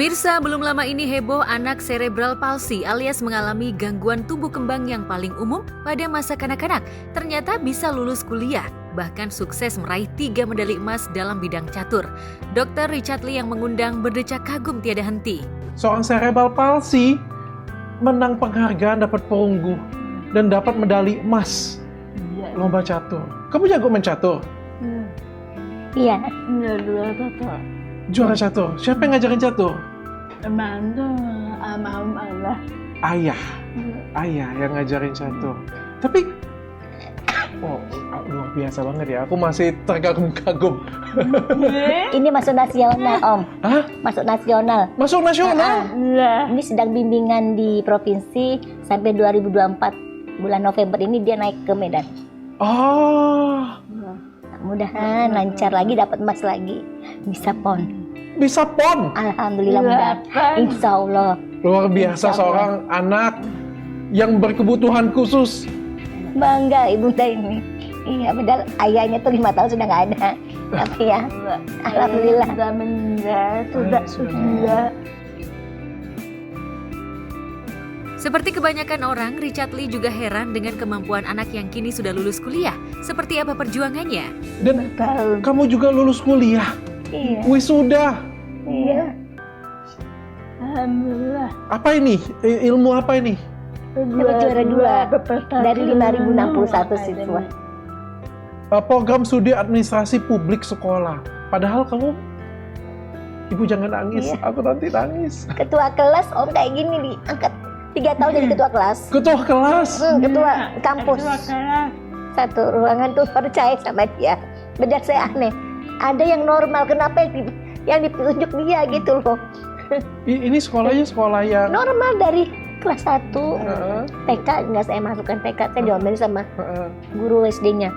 Pemirsa, belum lama ini heboh anak cerebral palsy alias mengalami gangguan tumbuh kembang yang paling umum pada masa kanak-kanak. Ternyata bisa lulus kuliah, bahkan sukses meraih 3 medali emas dalam bidang catur. Dr. Richard Lee yang mengundang berdecak kagum tiada henti. Seorang cerebral palsy menang penghargaan, dapat perunggu, dan dapat medali emas lomba catur. Kamu jago main catur? Iya. Juara catur. Siapa yang ngajarin catur? Mantu almarhum Allah. Ayah yang ngajarin catur. Tapi luar biasa banget ya. Aku masih terkagum-kagum. Ini masuk nasional, Om. Hah? Masuk nasional. Masuk nasional? Ini sedang bimbingan di provinsi sampai 2024 bulan November ini dia naik ke Medan. Oh. Mudahan lancar lagi, dapat emas lagi, bisa PON. Bisa PON? Alhamdulillah mudah. Insya Allah. Luar biasa, seorang anak yang berkebutuhan khusus. Bangga ibunda ini. Iya, padahal ayahnya tuh 5 tahun sudah nggak ada. Tapi ya, alhamdulillah. Sudah. Seperti kebanyakan orang, Richard Lee juga heran dengan kemampuan anak yang kini sudah lulus kuliah. Seperti apa perjuangannya? Dan kamu juga lulus kuliah? Iya. Wisuda? Iya. Alhamdulillah. Apa ini? Ilmu apa ini? Dapat juara 2 dari 5.061 siswa. Program studi administrasi publik sekolah. Padahal kamu, Ibu jangan nangis, Iya. aku nanti nangis. Ketua kelas Om kayak gini diangkat 3 tahun jadi ketua kelas. Ketua kelas? Ketua kampus. Satu ruangan tuh percaya sama dia. Bedak saya aneh. Ada yang normal, kenapa yang ditunjuk dia gitu loh. Ini sekolahnya sekolah yang Normal dari kelas 1 TK nggak saya masukkan TK, saya diomelin sama guru SD-nya.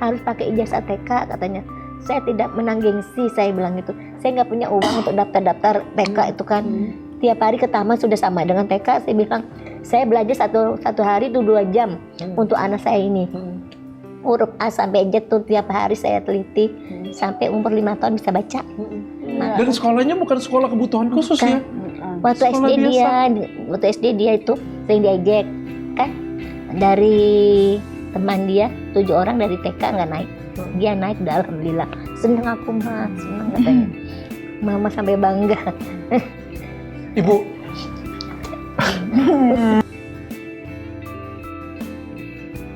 Harus pakai ijazah TK katanya. Saya tidak menang gengsi, saya bilang gitu. Saya nggak punya uang untuk daftar TK itu kan. Tiap hari ke taman sudah sama dengan TK. Saya bilang, saya belajar satu hari itu 2 jam untuk anak saya ini. Huruf A sampai Z tuh tiap hari saya teliti sampai umur 5 tahun bisa baca. dan sekolahnya bukan sekolah kebutuhan khusus ya? Waktu Sekolah waktu SD dia itu sering diejek kan, dari teman dia 7 orang dari TK nggak naik, dia naik, dah alhamdulillah. Seneng aku mah, seneng katanya. Mama sampai bangga. Ibu,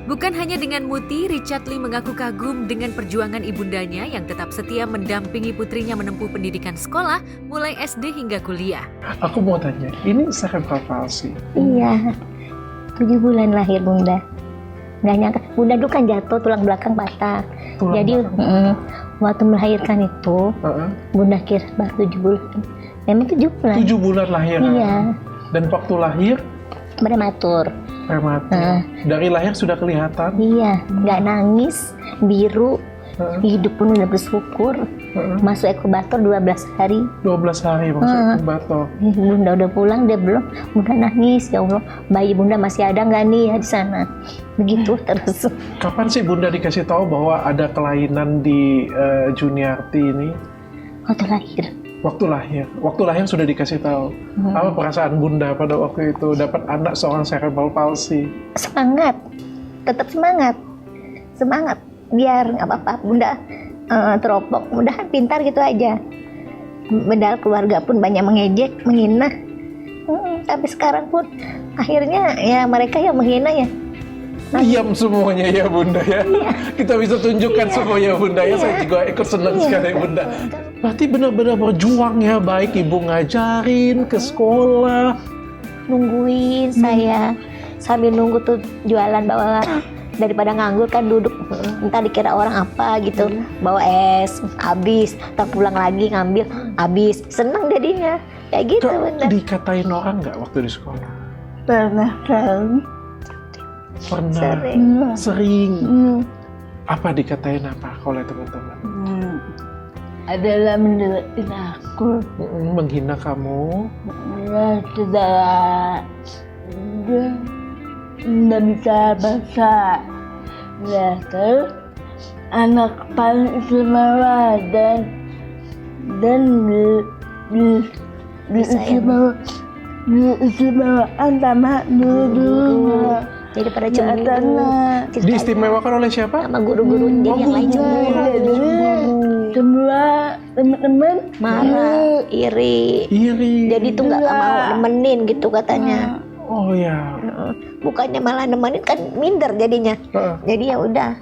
Bukan hanya dengan Muti, Richard Lee mengaku kagum dengan perjuangan ibundanya yang tetap setia mendampingi putrinya menempuh pendidikan sekolah mulai SD hingga kuliah. aku mau tanya, ini cerebral palsy. Iya, 7 bulan lahir bunda. Nggak nyangka, bunda itu kan jatuh, tulang belakang patah. Tulang Jadi waktu melahirkan itu, bunda kira baru 7 bulan. Memang 7 bulan. 7 bulan lahir. Iya, Dan waktu lahir prematur. prematur. Dari lahir sudah kelihatan. Iya, nggak nangis, biru, hidup pun udah bersyukur. Masuk inkubator 12 hari. 12 hari masuk inkubator. Bunda udah pulang, dia belum. Bunda nangis, ya Allah, bayi bunda masih ada nggak nih ya di sana? Begitu terus. Kapan sih Bunda dikasih tahu bahwa ada kelainan di Juniarti ini? Waktu lahir. Waktu lahir sudah dikasih tahu. Apa perasaan Bunda pada waktu itu dapat anak seorang cerebral palsy? Semangat, tetap semangat. Biar nggak apa-apa, bunda teropong, mudahan pintar gitu aja. Padahal keluarga pun banyak mengejek, menghina. Sampai sekarang pun akhirnya ya mereka yang menghina ya. Diam semuanya ya Bunda ya. Kita bisa tunjukkan semuanya Bunda ya. Saya juga ikut senang sekali Bunda. Berarti benar-benar berjuang ya, baik Ibu ngajarin ke sekolah. Nungguin saya sambil nunggu tuh jualan bawa, daripada nganggur kan duduk, entar dikira orang apa gitu, bawa es habis, tak pulang lagi ngambil habis, seneng jadinya kayak gitu. Bunda Dikatain orang nggak waktu di sekolah? pernah Pernah. Sering. Apa dikatain apa oleh teman-teman? Adalah mendeketin aku, Menghina kamu. tidak bisa bahasa. Ya, terus anak paling istimewa dan diistimewaan sama guru-guru. Jadi pada cemburu. Diistimewakan oleh siapa? Sama guru-guru jadi yang lain cemburu. Semua teman-teman Marah, iri. Jadi tuh nggak mau nemenin gitu katanya. Oh ya. Bukannya malah nemenin kan minder jadinya. Jadi ya udah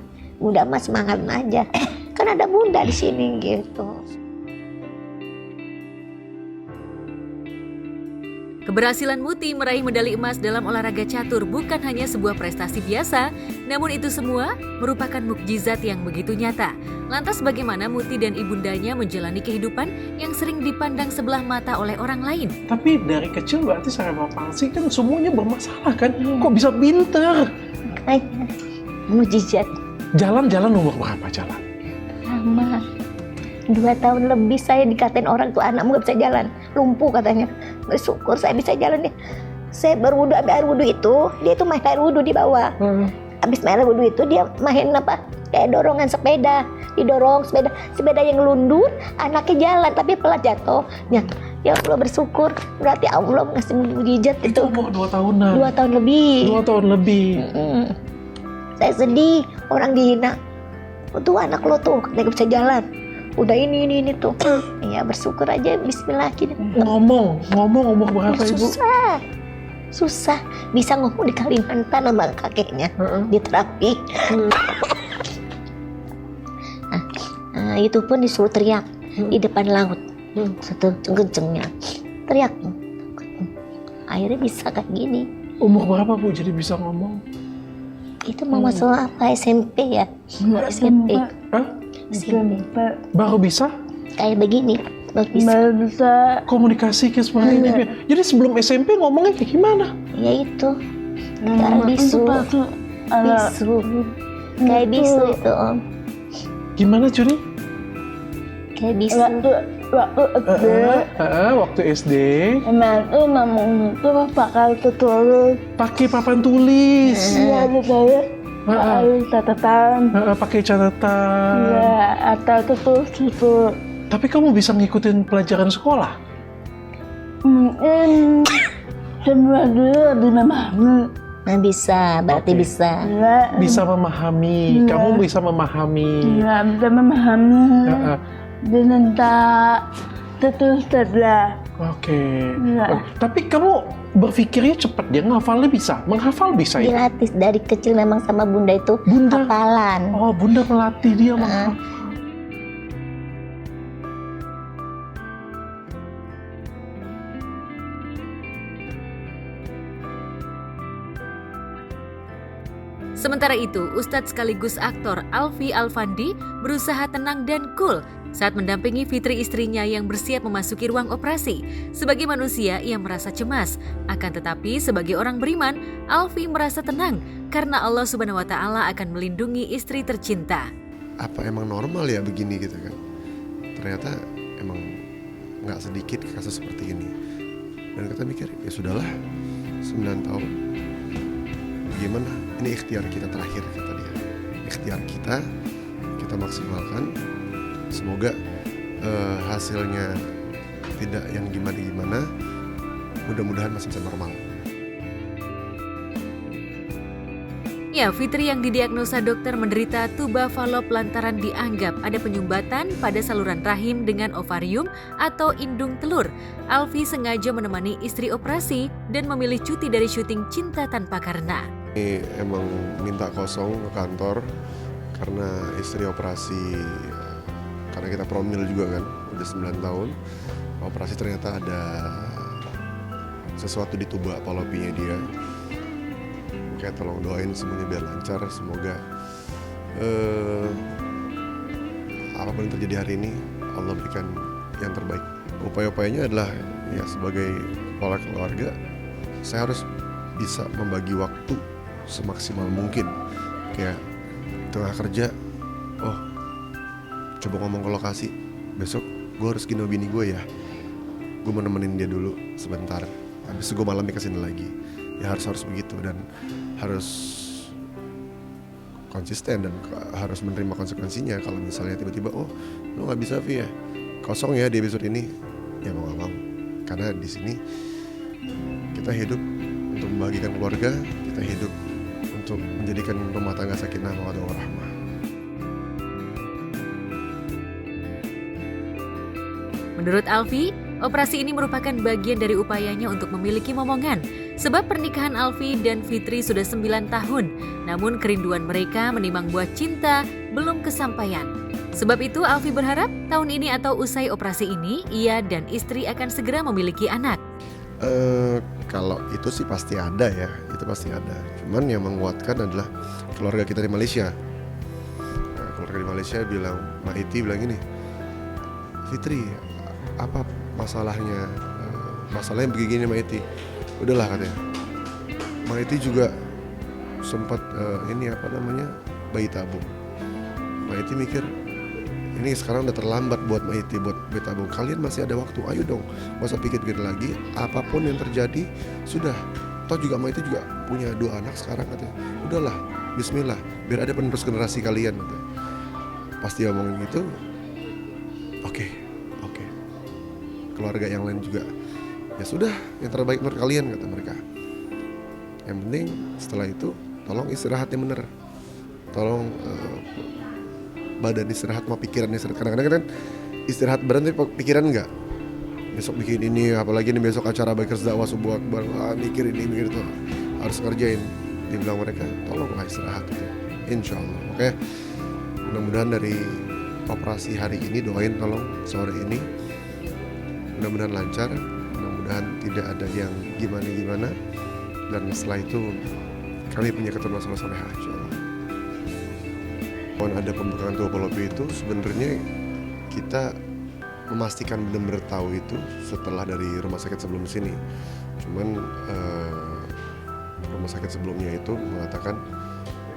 mas semangat aja. Kan ada bunda di sini gitu. Keberhasilan Muti meraih medali emas dalam olahraga catur bukan hanya sebuah prestasi biasa, namun itu semua merupakan mukjizat yang begitu nyata. Lantas bagaimana Muti dan ibundanya menjalani kehidupan yang sering dipandang sebelah mata oleh orang lain? Tapi dari kecil berarti cerebral palsy kan semuanya bermasalah kan? Kok bisa pinter? Makanya mujizat. Jalan-jalan umur berapa jalan? Lama. 2 tahun lebih saya dikatain orang tuh anakmu gak bisa jalan, lumpuh katanya. Bersyukur saya bisa jalan ya. Saya berwudu, ambil air wudu itu, dia tuh main air wudu di bawah. Habis main air wudu itu dia main apa? Kayak dorongan sepeda, didorong sepeda yang lundur, anaknya jalan tapi pelan jatuh. Ya Allah bersyukur, berarti Allah ngasih mujizat itu. Itu umur 2 tahunan. 2 tahun lebih. 2 tahun lebih. Saya sedih, orang dihina. Tuh anak lo tuh, nggak bisa jalan. Udah ini tuh. Ya bersyukur aja, bismillah gitu. Ngomong umur berapa Ibu? Susah. Bisa ngomong di Kalimantan sama kakeknya. Di terapi. Nah, itu pun disuruh teriak di depan laut. Satu kencengnya. Teriak. Akhirnya bisa kayak gini. Umur berapa Bu jadi bisa ngomong? Itu mau masuk apa? SMP ya? SMP. Hah? SMP. Baru bisa? Kayak begini. baru bisa komunikasi kayak seperti ini. Jadi sebelum SMP ngomongnya kayak gimana? Ya itu. Cara bisu. Kayak bisu itu Om. Gimana Juni? Kayak bisu. waktu SD emang tuh ngomong itu bakal tulis pakai papan tulis. Iya saya catatan. Pakai catatan. Iya atau tulis gitu. Tapi kamu bisa ngikutin pelajaran sekolah? Mungkin semua dulu lebih memahami. Nah bisa, berarti Oke. bisa. Bisa memahami. Iya. Kamu bisa memahami. Iya bisa memahami. Dan tak terus saja. Oke. Iya. Tapi kamu berpikirnya cepat, dia ngafalnya bisa, menghafal bisa ya? Dilatih dari kecil memang sama bunda itu Bunda? hafalan. Oh, bunda melatih dia menghafal. Sementara itu, Ustadz sekaligus aktor Alfi Alfandi berusaha tenang dan cool saat mendampingi Fitri istrinya yang bersiap memasuki ruang operasi. Sebagai manusia, ia merasa cemas. Akan tetapi, sebagai orang beriman, Alfi merasa tenang karena Allah Subhanahu wa Ta'ala akan melindungi istri tercinta. Apa emang normal ya begini gitu kan? Ternyata emang nggak sedikit kasus seperti ini. Dan kita mikir, ya sudahlah, 9 tahun. Gimana? Ini ikhtiar kita terakhir kata dia. Ikhtiar kita maksimalkan. Semoga hasilnya tidak yang gimana-gimana. Mudah-mudahan masih bisa normal. Ya, Fitri yang didiagnosa dokter menderita tuba falop lantaran dianggap ada penyumbatan pada saluran rahim dengan ovarium atau indung telur. Alfi sengaja menemani istri operasi dan memilih cuti dari syuting Cinta Tanpa Karena. Ini emang minta kosong ke kantor karena istri operasi, karena kita promil juga kan, udah 9 tahun. Operasi ternyata ada sesuatu di tuba falopinya dia. Kayak tolong doain semuanya biar lancar, semoga apapun yang terjadi hari ini Allah berikan yang terbaik. Upaya-upayanya adalah ya sebagai kepala keluarga saya harus bisa membagi waktu semaksimal mungkin. Kayak tengah kerja, oh coba ngomong ke lokasi, besok gue harus gino bini gue ya, gue mau nemenin dia dulu sebentar, habis itu gue malamnya kesini lagi. Ya harus begitu dan harus konsisten dan harus menerima konsekuensinya. Kalau misalnya tiba-tiba oh lo nggak bisa Vi ya, kosong ya di episode ini, ya mau nggak mau karena di sini kita hidup untuk membagikan keluarga, kita hidup untuk menjadikan rumah tangga sakinah mawaddah warahmah. Menurut Alfi, operasi ini merupakan bagian dari upayanya untuk memiliki momongan. Sebab pernikahan Alfi dan Fitri sudah 9 tahun, namun kerinduan mereka menimang buah cinta belum kesampaian. Sebab itu Alfi berharap tahun ini atau usai operasi ini, ia dan istri akan segera memiliki anak. Kalau itu sih pasti ada ya, itu pasti ada. Cuman yang menguatkan adalah keluarga kita di Malaysia. Nah, keluarga di Malaysia bilang, Mak Iti bilang gini, Fitri, apa masalahnya? Masalahnya begini Mak Iti. Udahlah katanya. Mak Iti juga sempat bayi tabung. Mak Iti mikir, ini sekarang udah terlambat buat Mak Iti buat bayi tabung. Kalian masih ada waktu, ayo dong. Gak usah pikir-pikir lagi. Apapun yang terjadi sudah. Toh juga Mak Iti juga punya 2 anak sekarang katanya. Udahlah, Bismillah. Biar ada penerus generasi kalian katanya. Pas dia ngomongin gitu, oke. Keluarga yang lain juga, ya sudah, yang terbaik menurut kalian kata mereka. Yang penting setelah itu tolong istirahatnya bener, tolong badan istirahat, mau pikiran istirahat. Kadang-kadang kan istirahat badan tapi pikiran enggak. Besok bikin ini, apalagi ini besok acara Bikers Dakwah Subuh Akbar, mikir ini mikir itu, harus ngerjain. Dibilang mereka, tolonglah istirahat gitu. Insya Allah. Oke, mudah-mudahan dari operasi hari ini, doain tolong sore ini mudah-mudahan lancar, mudah-mudahan tidak ada yang gimana-gimana, dan setelah itu kami punya keturunan soleh-solehah insyaallah. Kalau ada pembukaan tuapolopi itu sebenarnya kita memastikan benar-benar tahu itu setelah dari rumah sakit sebelum sini. Cuman rumah sakit sebelumnya itu mengatakan,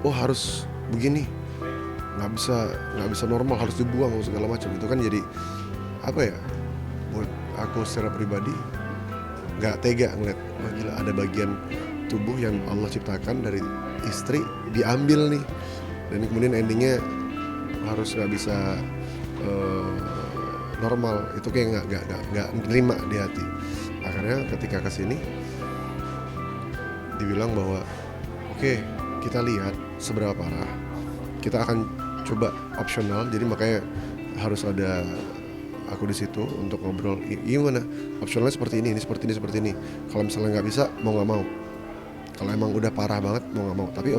oh harus begini, nggak bisa normal, harus dibuang segala macam. Itu kan jadi apa ya? Buat aku secara pribadi nggak tega ngeliat, wah gila ada bagian tubuh yang Allah ciptakan dari istri diambil nih, dan kemudian endingnya harus nggak bisa normal. Itu kayak nggak nerima di hati. Akhirnya ketika kesini dibilang bahwa oke, kita lihat seberapa parah, kita akan coba opsional. Jadi makanya harus ada aku di situ untuk ngobrol gimana opsionalnya seperti ini seperti ini. Kalau misalnya nggak bisa, mau nggak mau. Kalau emang udah parah banget, mau nggak mau. Tapi